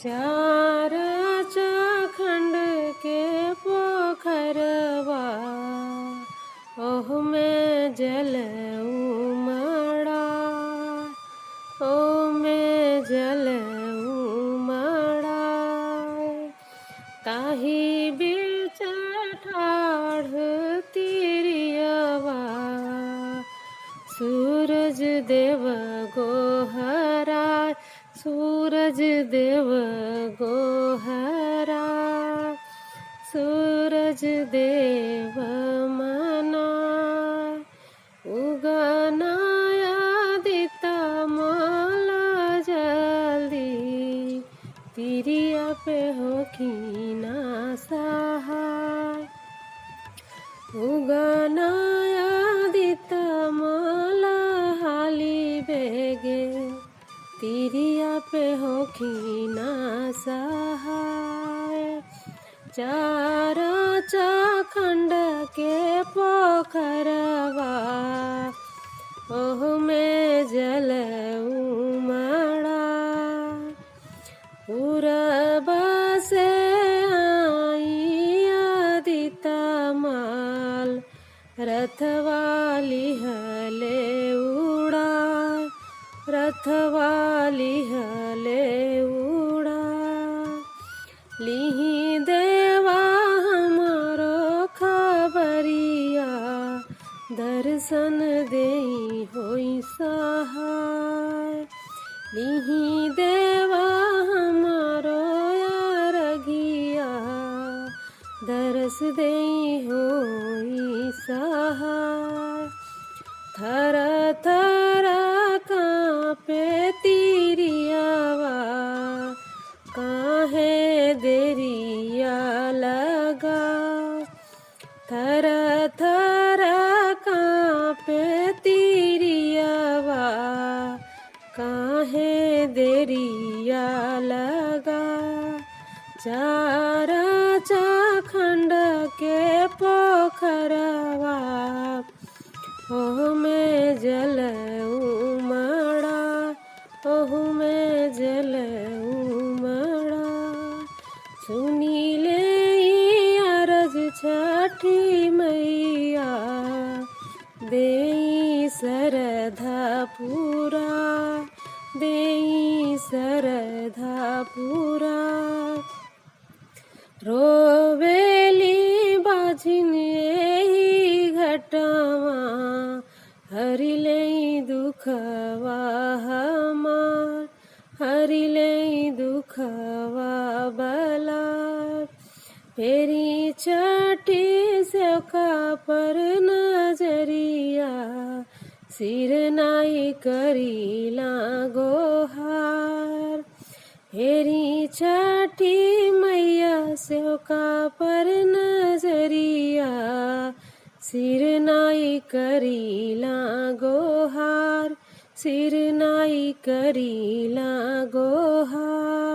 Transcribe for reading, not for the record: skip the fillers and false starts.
चार चाखंड के पोखरवा ओह में जल उमड़ा, ओह में जल उमड़ा। ताही बीच ठाढ़ तिरियवा सूरज देव गोहरा, सूरज देव गोहरा। सूरज देव मना उगनाया दिता माला जल्दी, तिरिया पे होखीना सहाय। उगनाया दिता माला हाली बेगे, तिरिया पे होखीना सहाय। चार चाखंड के पोखरवा ओह में जल उमड़ा। पूरब से आई आदिता माल, रथवाली हले उड़ा, रथवाली हले उड़ा। लिहि देवा हमारो खबरिया, दर्शन देई होई सहाय। लिहि देवा हमारो अरघिया, दरस देई होई सहाय। थर थर कांपे तिरियावा, काहे देरिया लगा। थर थर कांपे तिरियावा, काहे देरिया लगा। चार चाखंड के पोखरवा ओह में जल उमड़ा, ओह में जल उमड़ा। सुनी ले अरज छठी मैया, देई सरधा पूरा, देई सरधा पूरा। रोवेली बाझिन एही घटवा, हरि लेई दुखवा हमार, हरि लेई दुखवा बला। फेरी छठी सेवका पर नजरिया, सिर नाई करीला गोहार। फेरी छठी मैया सेवका पर नजरिया, सिर नाई करीला गोहार, सिर नाई करीला गोहार।